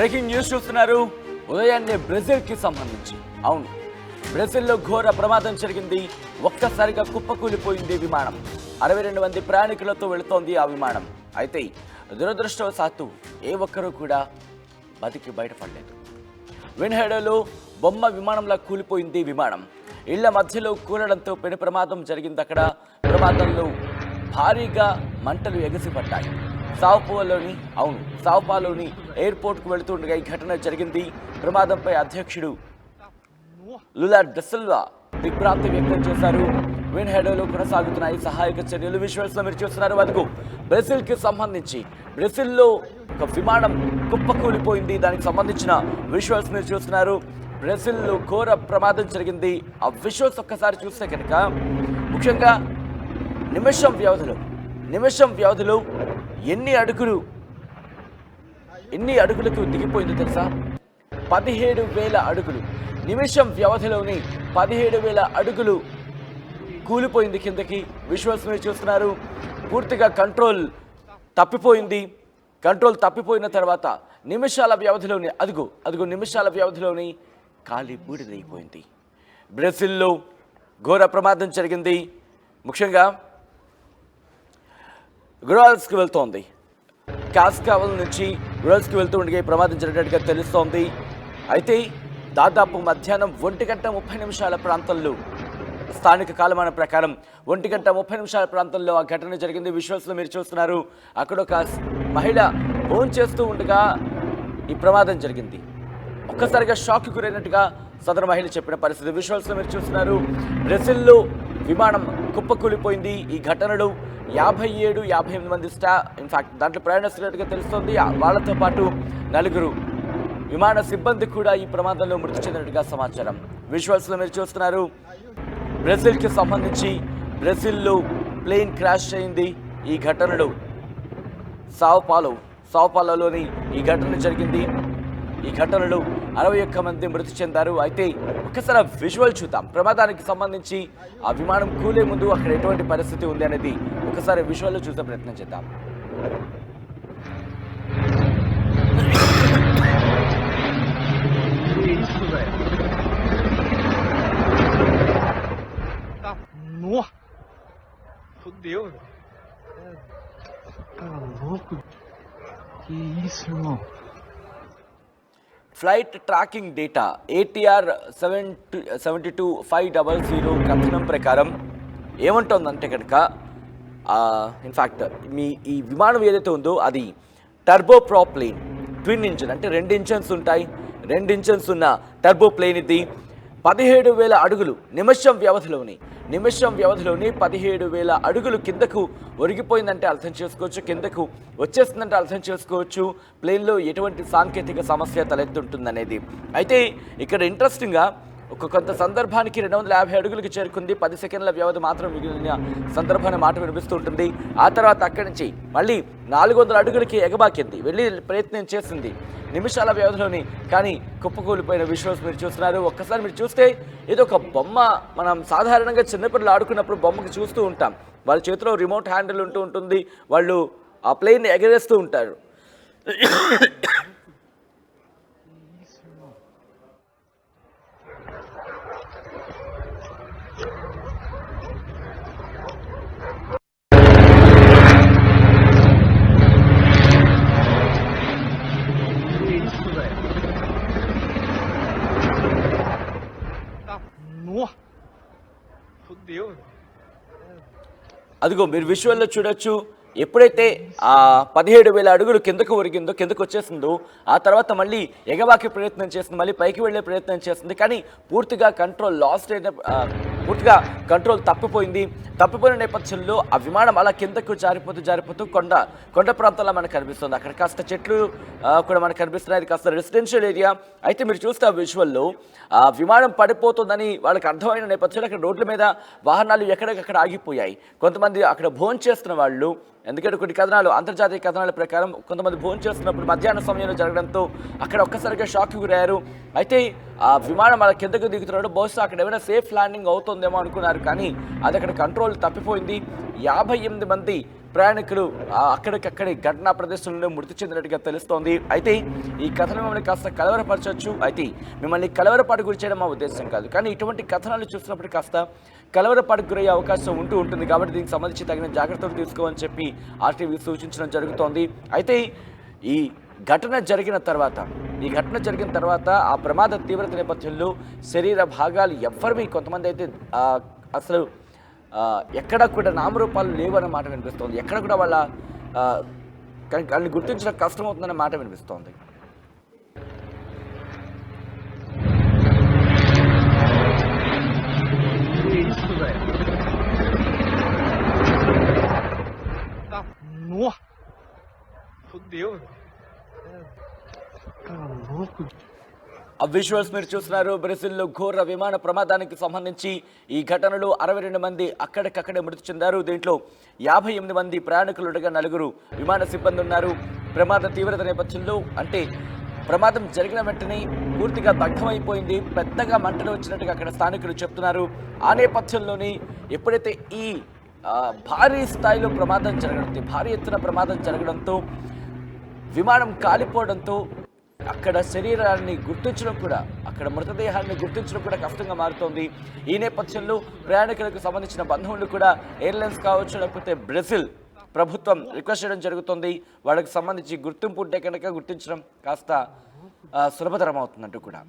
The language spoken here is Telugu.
బ్రేకింగ్ న్యూస్ చూస్తున్నారు. ఉదయాన్నే బ్రెజిల్కి సంబంధించి అవును, బ్రెజిల్లో ఘోర ప్రమాదం జరిగింది. ఒక్కసారిగా కుప్పకూలిపోయింది విమానం. 62 మంది ప్రయాణికులతో వెళుతోంది ఆ విమానం. అయితే దురదృష్టవశాత్తు ఏ ఒక్కరూ కూడా బతికి బయటపడలేదు. విన్హెడోలో బొమ్మ విమానంలా కూలిపోయింది విమానం. ఇళ్ల మధ్యలో కూలడంతో పెను ప్రమాదం జరిగింది. అక్కడ ప్రమాదంలో భారీగా మంటలు ఎగసిపడ్డాయి. సావుపాలోని ఎయిర్పోర్ట్కు వెళుతుండగా ఈ ఘటన జరిగింది. ప్రమాదంపై అధ్యక్షుడు లులా డా సిల్వా దిగ్భ్రాంతి వ్యక్తం చేశారు. విన్హెడోలో కొనసాగుతున్నాయి సహాయక చర్యలు. విజువల్స్ లో మీరు చూస్తున్నారు. అదుగు బ్రెజిల్కి సంబంధించి బ్రెజిల్లో ఒక విమానం కుప్పకూలిపోయింది. దానికి సంబంధించిన విజువల్స్ మీరు చూస్తున్నారు. బ్రెజిల్లో ఘోర ప్రమాదం జరిగింది. ఆ విజువల్స్ ఒక్కసారి చూస్తే కనుక ముఖ్యంగా నిమిషం వ్యవధిలో ఎన్ని అడుగులకు దిగిపోయిందో తెలుసా? 17,000 అడుగులు. నిమిషం వ్యవధిలోని 17,000 అడుగులు కూలిపోయింది కిందకి. విజువల్స్ మీరు చూస్తున్నారు. పూర్తిగా కంట్రోల్ తప్పిపోయిన తర్వాత నిమిషాల వ్యవధిలోని ఖాళీ బూడిదైపోయింది. బ్రెజిల్లో ఘోర ప్రమాదం జరిగింది. ముఖ్యంగా గురాల్స్కి వెళ్తోంది. కాస్కావల్ నుంచి గురాల్స్కి వెళ్తూ ఉండగా ప్రమాదం జరిగినట్టుగా తెలుస్తోంది. అయితే దాదాపు మధ్యాహ్నం 1:30 ప్రాంతంలో, స్థానిక కాలమానం ప్రకారం 1:30 ప్రాంతంలో ఆ ఘటన జరిగింది. విజువల్స్లో మీరు చూస్తున్నారు. అక్కడ ఒక మహిళ ఫోన్ చేస్తూ ఉండగా ఈ ప్రమాదం జరిగింది. ఒక్కసారిగా షాక్ గురైనట్టుగా సదరు మహిళ చెప్పిన పరిస్థితి విజువల్స్లో మీరు చూస్తున్నారు. బ్రెజిల్లో విమానం కుప్పకూలిపోయింది. ఈ ఘటనలో 57-58 మంది ఇన్ఫాక్ట్ దాంట్లో ప్రయాణిస్తున్నట్టుగా తెలుస్తోంది. వాళ్ళతో పాటు 4 విమాన సిబ్బంది కూడా ఈ ప్రమాదంలో మృతి చెందినట్టుగా సమాచారం. విజువల్స్లో మీరు చూస్తున్నారు. బ్రెజిల్కి సంబంధించి బ్రెజిల్లో ప్లేన్ క్రాష్ అయింది. ఈ ఘటనలో సావుపాలోని ఈ ఘటన జరిగింది. ఈ ఘటనలో 61 మంది మృతి చెందారు. అయితే ఒక్కసారి విజువల్ చూద్దాం. ప్రమాదానికి సంబంధించి ఆ విమానం కూలే ముందు అక్కడ ఎటువంటి పరిస్థితి ఉంది అనేది ఒకసారి విజువల్లో చూసే ప్రయత్నం చేద్దాం. ఫ్లైట్ ట్రాకింగ్ డేటా ATR 72500 కథనం ప్రకారం ఏమంటుందంటే కనుక ఇన్ఫాక్ట్ ఈ విమానం ఏదైతే ఉందో అది టర్బోప్రాప్లేన్ ట్విన్ ఇంజిన్, అంటే 2 ఇంజన్స్ ఉంటాయి. 2 ఇంజన్స్ ఉన్న టర్బో ప్లేన్ ఇది. 17,000 అడుగులు నిమిషం వ్యవధిలోని 17,000 అడుగులు కిందకు ఒరిగిపోయిందంటే అర్థం చేసుకోవచ్చు, కిందకు వచ్చేస్తుందంటే అర్థం చేసుకోవచ్చు ప్లేన్లో ఎటువంటి సాంకేతిక సమస్య తలెత్తుంటుందనేది. అయితే ఇక్కడ ఇంట్రెస్టింగ్గా కొంత సందర్భానికి 250 అడుగులకు చేరుకుంది. 10 సెకండ్ల వ్యవధి మాత్రం మిగిలిన సందర్భాన్ని మాట వినిపిస్తూ ఉంటుంది. ఆ తర్వాత అక్కడి నుంచి మళ్ళీ 400 అడుగులకి ఎగబాకింది, వెళ్ళి ప్రయత్నం చేసింది నిమిషాల వ్యవధిలోని. కానీ కుప్పకూలిపోయిన విజువల్స్ మీరు చూస్తున్నారు. ఒక్కసారి మీరు చూస్తే ఇది ఒక బొమ్మ. మనం సాధారణంగా చిన్నపిల్లలు ఆడుకున్నప్పుడు బొమ్మకి చూస్తూ ఉంటాం. వాళ్ళ చేతిలో రిమోట్ హ్యాండిల్ ఉంటుంది. వాళ్ళు ఆ ప్లేన్ ఎగరేస్తూ ఉంటారు. అదిగో మీరు విజువల్లో చూడొచ్చు. ఎప్పుడైతే ఆ 17,000 అడుగులు కిందకు ఒరిగిందో, కిందకు వచ్చేసిందో, ఆ తర్వాత మళ్ళీ ఎగబాకి ప్రయత్నం చేస్తుంది, మళ్ళీ పైకి వెళ్ళే ప్రయత్నం చేస్తుంది. కానీ పూర్తిగా కంట్రోల్ తప్పిపోయిన నేపథ్యంలో ఆ విమానం అలా కిందకు జారిపోతూ కొండ ప్రాంతంలో మనకు కనిపిస్తుంది. అక్కడ కాస్త చెట్లు కూడా మనకు కనిపిస్తున్నాయి. అది కాస్త రెసిడెన్షియల్ ఏరియా. అయితే మీరు చూస్తే ఆ విజువల్లో ఆ విమానం పడిపోతుందని వాళ్ళకి అర్థమైన నేపథ్యంలో అక్కడ రోడ్ల మీద వాహనాలు ఎక్కడికక్కడ ఆగిపోయాయి. కొంతమంది అక్కడ భోజనం చేస్తున్న వాళ్ళు, ఎందుకంటే కొన్ని అంతర్జాతీయ కథనాల ప్రకారం కొంతమంది భోజనం చేస్తున్నప్పుడు మధ్యాహ్న సమయంలో జరగడంతో అక్కడ ఒక్కసారిగా షాక్కి గురయ్యారు. అయితే ఆ విమానం అలా కిందకు దిగుతున్నాడు. బహుశా అక్కడ ఏమైనా సేఫ్ ల్యాండింగ్ అవుతుందేమో అనుకున్నారు. కానీ అది అక్కడ కంట్రోల్ తప్పిపోయింది. 58 మంది ప్రయాణికులు అక్కడికక్కడే ఘటనా ప్రదేశంలో మృతి చెందినట్టుగా తెలుస్తోంది. అయితే ఈ కథనం మిమ్మల్ని కాస్త కలవరపరచవచ్చు. అయితే మిమ్మల్ని కలవరపాటు గురి చేయడం మా ఉద్దేశం కాదు, కానీ ఇటువంటి కథనాలు చూసినప్పుడు కాస్త కలవరపాటుకు గురయ్యే అవకాశం ఉంటుంది. కాబట్టి దీనికి సంబంధించి తగిన జాగ్రత్తలు తీసుకోమని చెప్పి ఆర్టీవీ సూచించడం జరుగుతోంది. అయితే ఈ ఘటన జరిగిన తర్వాత ఆ ప్రమాద తీవ్రత నేపథ్యంలో శరీర భాగాలు ఎవ్వరివి కొంతమంది అయితే అసలు ఎక్కడ కూడా నామరూపాలు లేవు అన్న మాట వినిపిస్తోంది. ఎక్కడ కూడా వాళ్ళ వాళ్ళని గుర్తించడం కష్టమవుతుందన్న మాట వినిపిస్తోంది. ఆ విజువల్స్ మీరు చూస్తున్నారు. బ్రెజిల్లో ఘోర విమాన ప్రమాదానికి సంబంధించి ఈ ఘటనలో 62 మంది అక్కడికక్కడే మృతి చెందారు. దీంట్లో 58 మంది ప్రయాణికులు ఉండగా 4 విమాన సిబ్బంది ఉన్నారు. ప్రమాద తీవ్రత నేపథ్యంలో అంటే ప్రమాదం జరిగిన వెంటనే పూర్తిగా దగ్ధమైపోయింది, పెద్దగా మంటలు వచ్చినట్టుగా అక్కడ స్థానికులు చెప్తున్నారు. ఆ నేపథ్యంలోనే ఎప్పుడైతే ఈ భారీ స్థాయిలో భారీ ఎత్తున ప్రమాదం జరగడంతో విమానం కాలిపోవడంతో అక్కడ శరీరాన్ని గుర్తించడం కూడా, అక్కడ మృతదేహాన్ని గుర్తించడం కూడా కష్టంగా మారుతోంది. ఈ నేపథ్యంలో ప్రయాణికులకు సంబంధించిన బంధువులు కూడా ఎయిర్లైన్స్ కావచ్చు, లేకపోతే బ్రెజిల్ ప్రభుత్వం రిక్వెస్ట్ చేయడం జరుగుతుంది. వాళ్ళకి సంబంధించి గుర్తింపు ఉంటే కనుక గుర్తించడం కాస్త సులభతరం అవుతుందంటూ కూడా.